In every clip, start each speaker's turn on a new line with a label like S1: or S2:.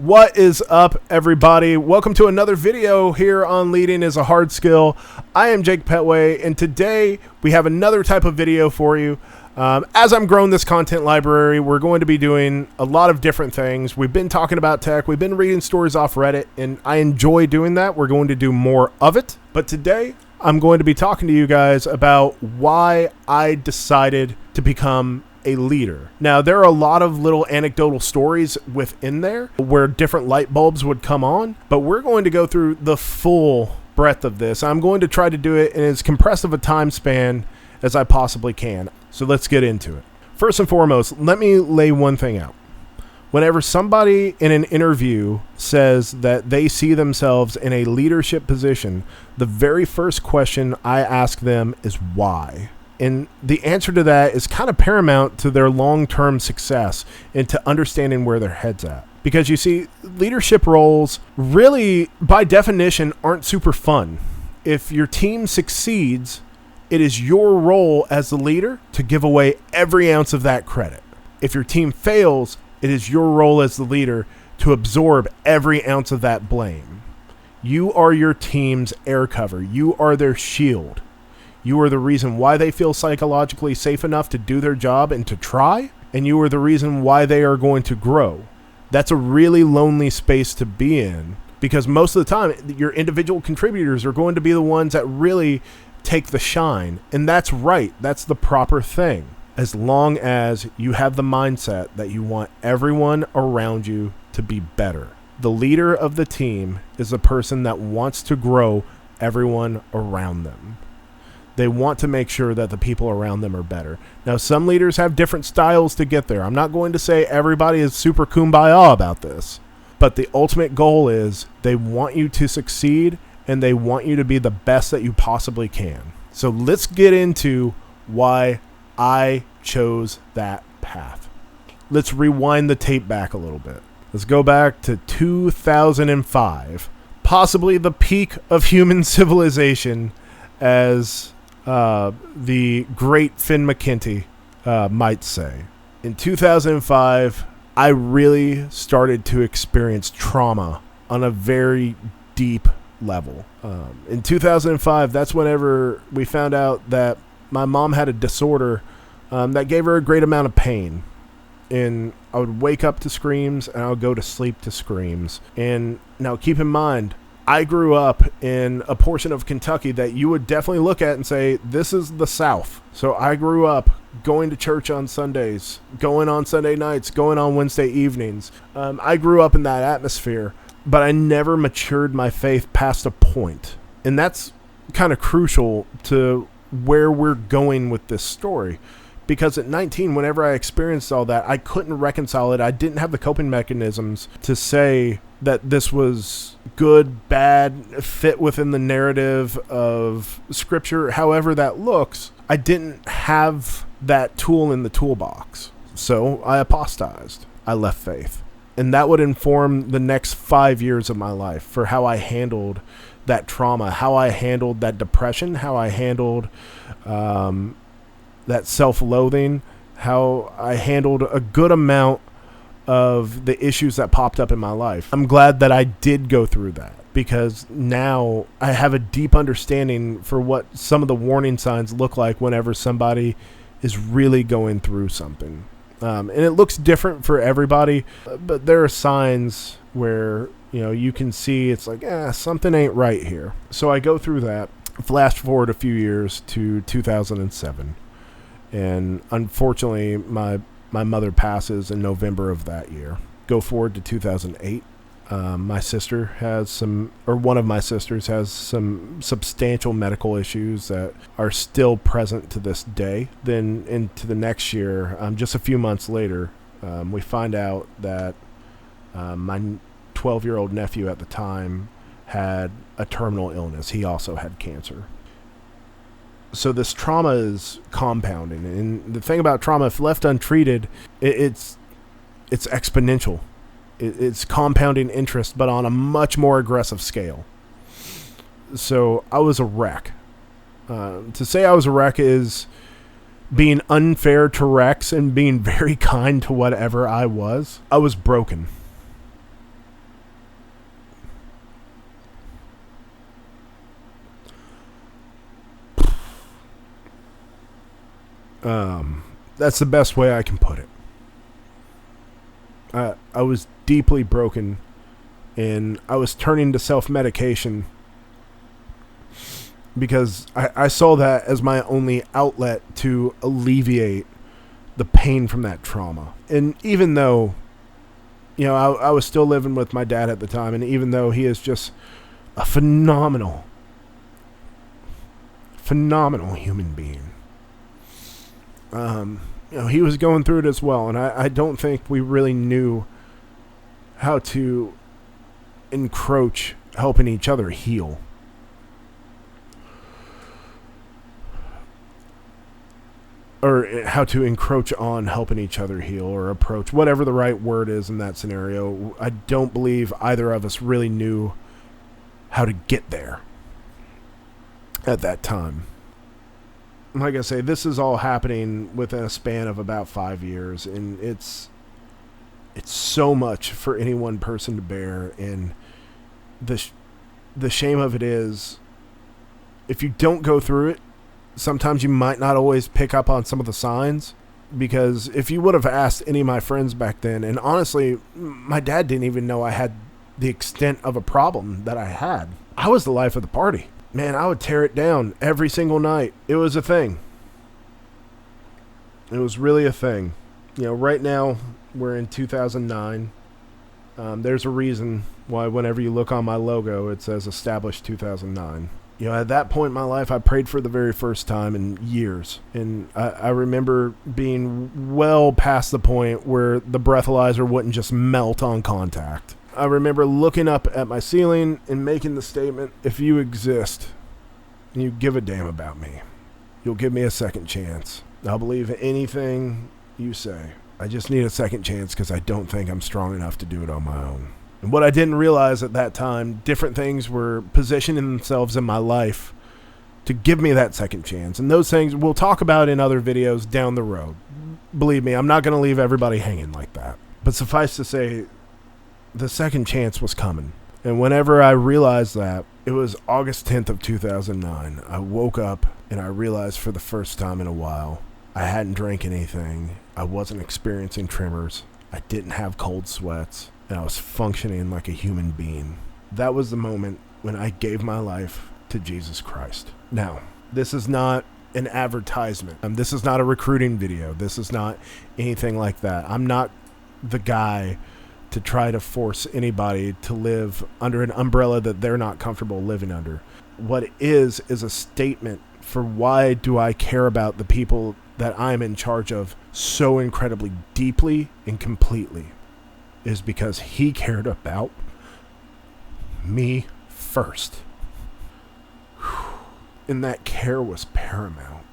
S1: What is up, everybody? Welcome to another video here on Leading is a Hard Skill. I am Jake Petway, and today we have another type of video for you. As I'm growing this content library, we're going to be doing a lot of different things. We've been talking about tech, we've been reading stories off Reddit, and I enjoy doing that. We're going to do more of it. But today, I'm going to be talking to you guys about why I decided to become a leader. Now, there are a lot of little anecdotal stories within there where different light bulbs would come on, but we're going to go through the full breadth of this. I'm going to try to do it in as compressed of a time span as I possibly can. So let's get into it. First and foremost, let me lay one thing out. Whenever somebody in an interview says that they see themselves in a leadership position, the very first question I ask them is why? And the answer to that is kind of paramount to their long-term success and to understanding where their head's at. Because you see, leadership roles really, by definition, aren't super fun. If your team succeeds, it is your role as the leader to give away every ounce of that credit. If your team fails, it is your role as the leader to absorb every ounce of that blame. You are your team's air cover. You are their shield. You are the reason why they feel psychologically safe enough to do their job and to try, and you are the reason why they are going to grow. That's a really lonely space to be in, because most of the time, your individual contributors are going to be the ones that really take the shine, and that's right. That's the proper thing, as long as you have the mindset that you want everyone around you to be better. The leader of the team is the person that wants to grow everyone around them. They want to make sure that the people around them are better. Now, some leaders have different styles to get there. I'm not going to say everybody is super kumbaya about this, but the ultimate goal is they want you to succeed and they want you to be the best that you possibly can. So let's get into why I chose that path. Let's rewind the tape back a little bit. Let's go back to 2005, possibly the peak of human civilization, as the great Finn McKenty might say. In 2005, I really started to experience trauma on a very deep level. In 2005, that's whenever we found out that my mom had a disorder that gave her a great amount of pain. And I would wake up to screams and I would go to sleep to screams. And now keep in mind, I grew up in a portion of Kentucky that you would definitely look at and say, this is the South. So I grew up going to church on Sundays, going on Sunday nights, going on Wednesday evenings. I grew up in that atmosphere, but I never matured my faith past a point. And that's kind of crucial to where we're going with this story. Because at 19, whenever I experienced all that, I couldn't reconcile it. I didn't have the coping mechanisms to say that this was good, bad, fit within the narrative of scripture, however that looks. I didn't have that tool in the toolbox. So I apostatized. I left faith. And that would inform the next 5 years of my life for how I handled that trauma, how I handled that depression, how I handled that self-loathing, how I handled a good amount of the issues that popped up in my life. I'm glad that I did go through that, because now I have a deep understanding for what some of the warning signs look like whenever somebody is really going through something. And it looks different for everybody, but there are signs where, you can see it's like, something ain't right here. So I go through that. Flash forward a few years to 2007. And unfortunately, my mother passes in November of that year. Go forward to 2008. My sister has one of my sisters has some substantial medical issues that are still present to this day. Then into the next year, just a few months later, we find out that my 12-year-old nephew at the time had a terminal illness. He also had cancer. So this trauma is compounding. And the thing about trauma, if left untreated, it's exponential. It's compounding interest, but on a much more aggressive scale. So I was a wreck. To say I was a wreck is being unfair to Rex and being very kind to whatever I was. I was broken. That's the best way I can put it. I was deeply broken, and I was turning to self-medication because I saw that as my only outlet to alleviate the pain from that trauma. And even though, I was still living with my dad at the time, and even though he is just a phenomenal human being, he was going through it as well, and I don't think we really knew how to encroach helping each other heal. Or how to encroach on helping each other heal, or approach, whatever the right word is in that scenario. I don't believe either of us really knew how to get there at that time. Like I say, this is all happening within a span of about 5 years, and it's so much for any one person to bear. And the shame of it is, if you don't go through it, sometimes you might not always pick up on some of the signs. Because if you would have asked any of my friends back then, and honestly, my dad didn't even know I had the extent of a problem that I had. I was the life of the party. Man, I would tear it down every single night. It was a thing. It was really a thing. Right now, we're in 2009. There's a reason why whenever you look on my logo, it says established 2009. At that point in my life, I prayed for the very first time in years. And I remember being well past the point where the breathalyzer wouldn't just melt on contact. I remember looking up at my ceiling and making the statement, if you exist and you give a damn about me, you'll give me a second chance. I'll believe anything you say. I just need a second chance because I don't think I'm strong enough to do it on my own. And what I didn't realize at that time, different things were positioning themselves in my life to give me that second chance. And those things we'll talk about in other videos down the road. Believe me, I'm not going to leave everybody hanging like that. But suffice to say, the second chance was coming. And whenever I realized that, it was August 10th of 2009. I woke up and I realized for the first time in a while, I hadn't drank anything. I wasn't experiencing tremors. I didn't have cold sweats. And I was functioning like a human being. That was the moment when I gave my life to Jesus Christ. Now, this is not an advertisement. This is not a recruiting video. This is not anything like that. I'm not the guy to try to force anybody to live under an umbrella that they're not comfortable living under. What it is a statement for why do I care about the people that I'm in charge of so incredibly deeply and completely, is because he cared about me first. And that care was paramount.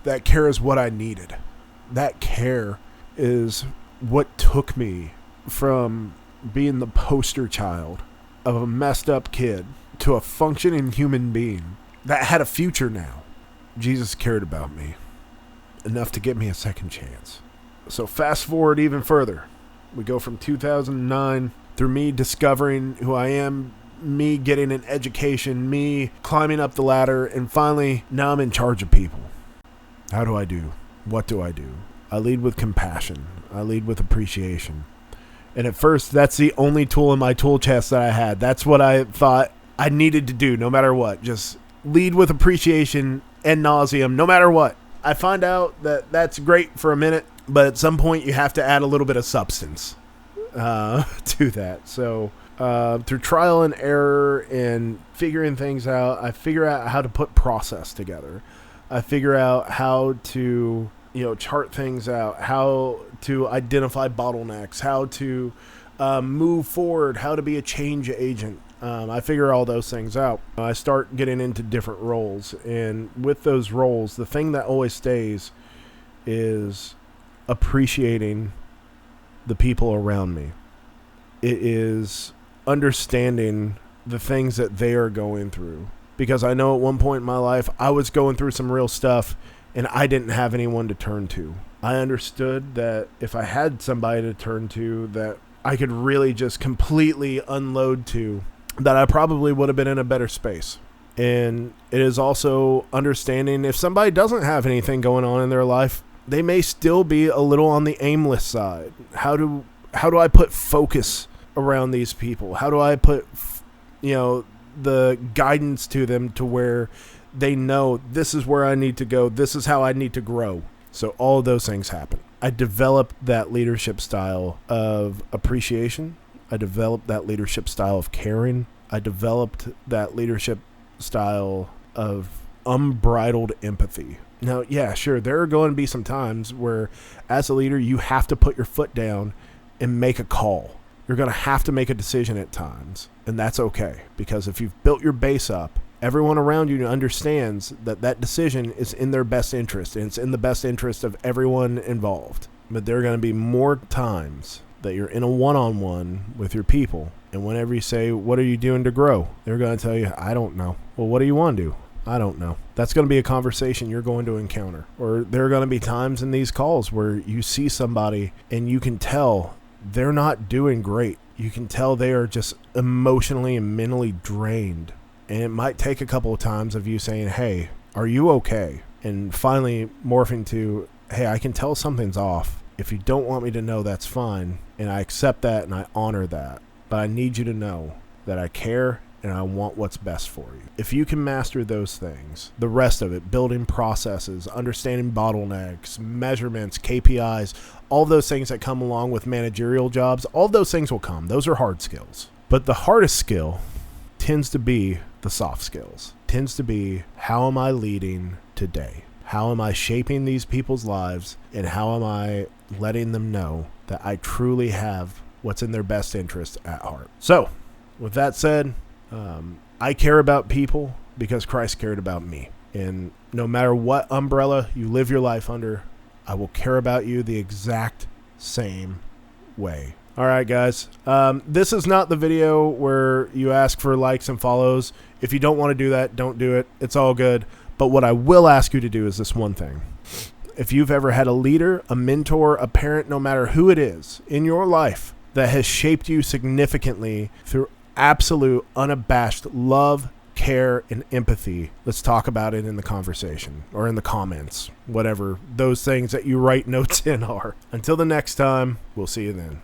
S1: That care is what I needed. That care is what took me from being the poster child of a messed up kid to a functioning human being that had a future now. Jesus cared about me enough to give me a second chance. So fast forward even further. We go from 2009 through me discovering who I am, me getting an education, me climbing up the ladder, and finally, now I'm in charge of people. How do I do? What do I do? I lead with compassion. I lead with appreciation. And at first, that's the only tool in my tool chest that I had. That's what I thought I needed to do no matter what. Just lead with appreciation and nauseam no matter what. I find out that that's great for a minute, but at some point you have to add a little bit of substance to that. So through trial and error and figuring things out, I figure out how to put process together. I figure out how to chart things out, how to identify bottlenecks, how to move forward, how to be a change agent. I figure all those things out. I start getting into different roles, and with those roles, the thing that always stays is appreciating the people around me. It is understanding the things that they are going through, because I know at one point in my life, I was going through some real stuff, and I didn't have anyone to turn to. I understood that if I had somebody to turn to that I could really just completely unload to, that I probably would have been in a better space. And it is also understanding if somebody doesn't have anything going on in their life, they may still be a little on the aimless side. How do I put focus around these people? How do I put, the guidance to them to where they know this is where I need to go. This is how I need to grow. So all of those things happen. I developed that leadership style of appreciation. I developed that leadership style of caring. I developed that leadership style of unbridled empathy. Now, yeah, sure, there are going to be some times where as a leader, you have to put your foot down and make a call. You're going to have to make a decision at times, and that's okay, because if you've built your base up, everyone around you understands that that decision is in their best interest, and it's in the best interest of everyone involved. But there are going to be more times that you're in a one-on-one with your people, and whenever you say, what are you doing to grow? They're going to tell you, I don't know. Well, what do you want to do? I don't know. That's going to be a conversation you're going to encounter. Or there are going to be times in these calls where you see somebody and you can tell they're not doing great. You can tell they are just emotionally and mentally drained. And it might take a couple of times of you saying, hey, are you okay? And finally morphing to, hey, I can tell something's off. If you don't want me to know, that's fine. And I accept that and I honor that. But I need you to know that I care and I want what's best for you. If you can master those things, the rest of it, building processes, understanding bottlenecks, measurements, KPIs, all those things that come along with managerial jobs, all those things will come. Those are hard skills. But the hardest skill tends to be the soft skills. Tends to be, how am I leading today? How am I shaping these people's lives? And how am I letting them know that I truly have what's in their best interest at heart? So, with that said, I care about people because Christ cared about me. And no matter what umbrella you live your life under, I will care about you the exact same way. All right, guys. This is not the video where you ask for likes and follows. If you don't want to do that, don't do it. It's all good. But what I will ask you to do is this one thing. If you've ever had a leader, a mentor, a parent, no matter who it is in your life that has shaped you significantly through absolute, unabashed love, care, and empathy, let's talk about it in the conversation or in the comments, whatever those things that you write notes in are. Until the next time, we'll see you then.